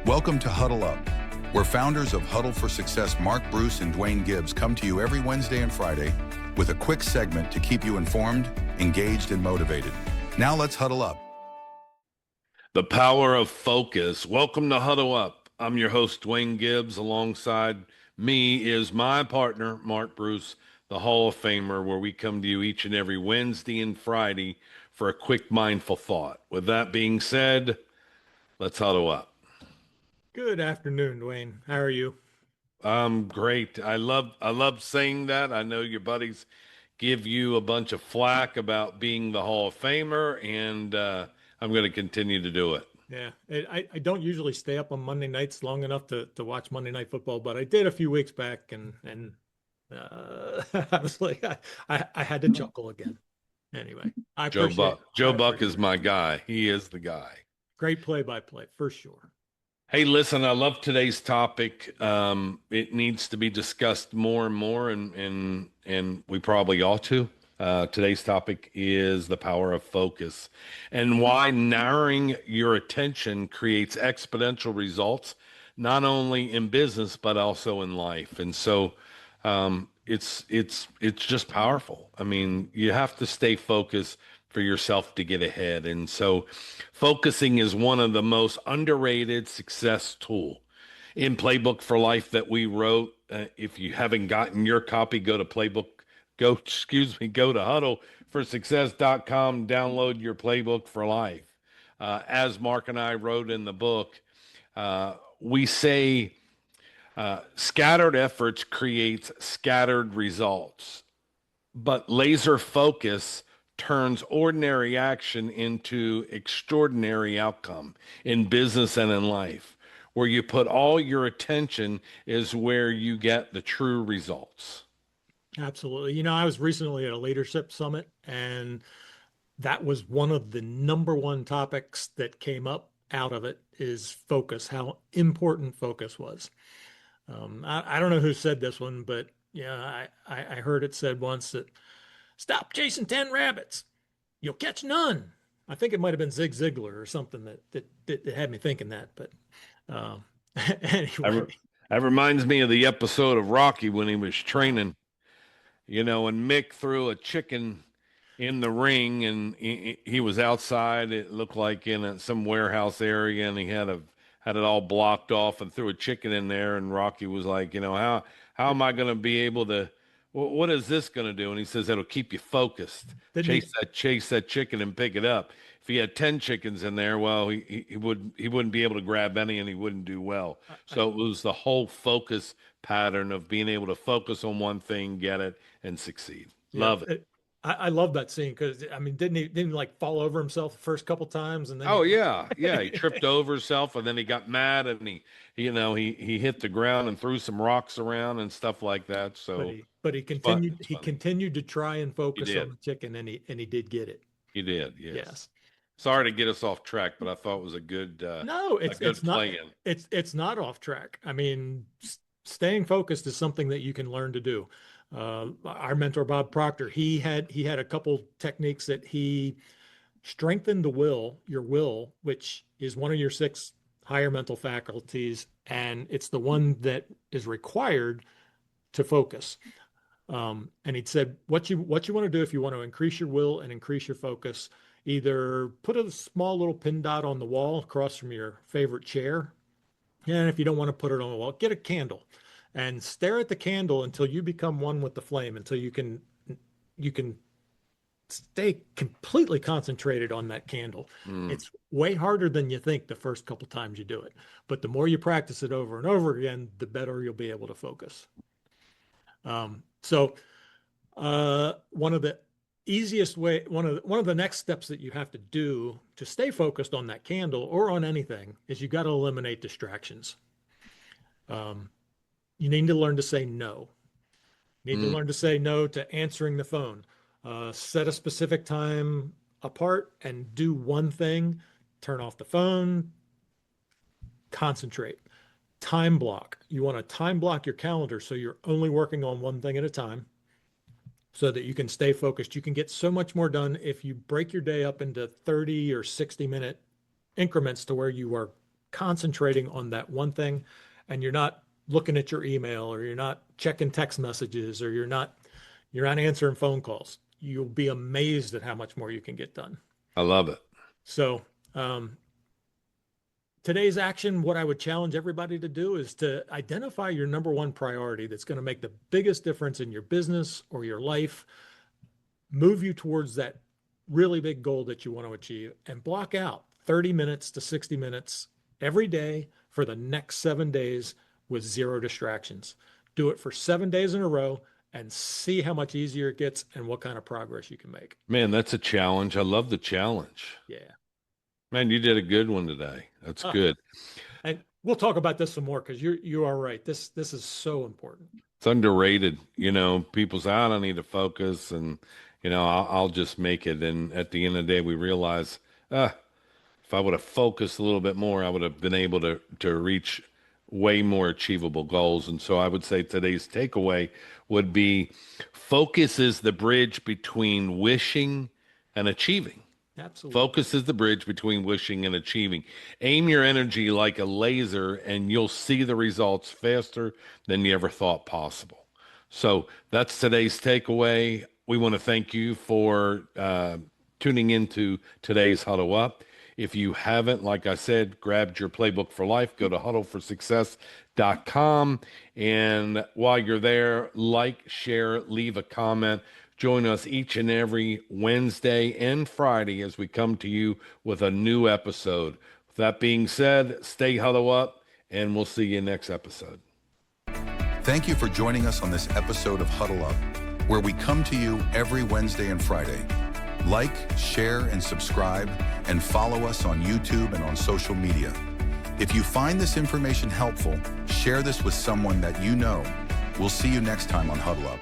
Welcome to Huddle Up, where founders of Huddle for Success, Mark, Bruce, and Duane Gibbs, come to you every Wednesday and Friday with a quick segment to keep you informed, engaged, and motivated. Now let's huddle up. The power of focus. Welcome to Huddle Up. I'm your host, Duane Gibbs. Alongside me is my partner, Mark Bruce, the Hall of Famer, where we come to you each and every Wednesday and Friday for a quick mindful thought. With that being said, let's huddle up. Good afternoon, Duane. How are you? I'm great. I love saying that. I know your buddies give you a bunch of flack about being the Hall of Famer, and I'm going to continue to do it. Yeah, I don't usually stay up on Monday nights long enough to watch Monday Night Football, but I did a few weeks back, and I was like, I had to chuckle again. Anyway, Joe Buck is my guy. He is the guy. Great play-by-play for sure. Hey, listen, I love today's topic. It needs to be discussed more and more, and we probably ought to. Today's topic is the power of focus and why narrowing your attention creates exponential results, not only in business, but also in life. And so it's just powerful. I mean, you have to stay focused for yourself to get ahead. And so focusing is one of the most underrated success tool in Playbook for Life that we wrote. If you haven't gotten your copy, go to huddleforsuccess.com, download your Playbook for Life. As Mark and I wrote in the book, we say scattered efforts creates scattered results, but laser focus turns ordinary action into extraordinary outcome in business and in life. Where you put all your attention is where you get the true results. Absolutely. You know, I was recently at a leadership summit, and that was one of the number one topics that came up out of it is focus, how important focus was. I don't know who said this one, but yeah, I heard it said once that stop chasing 10 rabbits. You'll catch none. I think it might have been Zig Ziglar or something that had me thinking that. But anyway. That reminds me of the episode of Rocky when he was training, and Mick threw a chicken in the ring, and he was outside. It looked like in some warehouse area, and he had it all blocked off and threw a chicken in there. And Rocky was like, how am I going to be able to, what is this going to do? And he says, it'll keep you focused. Chase that chicken and pick it up. If he had 10 chickens in there, well, he wouldn't be able to grab any, and he wouldn't do well. So it was the whole focus pattern of being able to focus on one thing, get it, and succeed. Love it. I love that scene because I mean, didn't he like fall over himself the first couple times and then? Oh yeah, he tripped over himself and then he got mad and he hit the ground and threw some rocks around and stuff like that. So, but he continued to try and focus on the chicken, and he did get it. He did, yes. Sorry to get us off track, but I thought it was a good it's not off track. I mean, staying focused is something that you can learn to do. Our mentor, Bob Proctor, he had a couple techniques that he strengthened your will, which is one of your 6 higher mental faculties. And it's the one that is required to focus. And he'd said, what you want to do if you want to increase your will and increase your focus, either put a small little pin dot on the wall across from your favorite chair. And if you don't want to put it on the wall, get a candle and stare at the candle until you become one with the flame, until you can stay completely concentrated on that candle. It's way harder than you think the first couple times you do it, but the more you practice it over and over again, the better you'll be able to focus. So one of the easiest way, one of the next steps that you have to do to stay focused on that candle or on anything is you got to eliminate distractions. You need to learn to say no. You need to learn to say no to answering the phone. Set a specific time apart and do one thing. Turn off the phone. Concentrate. Time block. You want to time block your calendar so you're only working on one thing at a time so that you can stay focused. You can get so much more done if you break your day up into 30 or 60-minute increments to where you are concentrating on that one thing, and you're not looking at your email, or you're not checking text messages, or you're not answering phone calls, you'll be amazed at how much more you can get done. I love it. So today's action, what I would challenge everybody to do is to identify your number one priority that's going to make the biggest difference in your business or your life, move you towards that really big goal that you want to achieve, and block out 30 minutes to 60 minutes every day for the next 7 days with 0 distractions. Do it for 7 days in a row and see how much easier it gets and what kind of progress you can make. Man, that's a challenge. I love the challenge. Yeah. Man, you did a good one today. That's good. And we'll talk about this some more, because you are right. This is so important. It's underrated. You know, people say, I don't need to focus, and, you know, I'll just make it. And at the end of the day, we realize, if I would have focused a little bit more, I would have been able to reach way more achievable goals. And so I would say today's takeaway would be, focus is the bridge between wishing and achieving. Absolutely. Focus is the bridge between wishing and achieving. Aim your energy like a laser, and you'll see the results faster than you ever thought possible. So that's today's takeaway. We want to thank you for tuning into today's Huddle Up. If you haven't, like I said, grabbed your Playbook for Life, go to huddleforsuccess.com. And while you're there, like, share, leave a comment. Join us each and every Wednesday and Friday as we come to you with a new episode. With that being said, stay Huddle Up, and we'll see you next episode. Thank you for joining us on this episode of Huddle Up, where we come to you every Wednesday and Friday. Like, share, and subscribe, and follow us on YouTube and on social media. If you find this information helpful, share this with someone that you know. We'll see you next time on Huddle Up.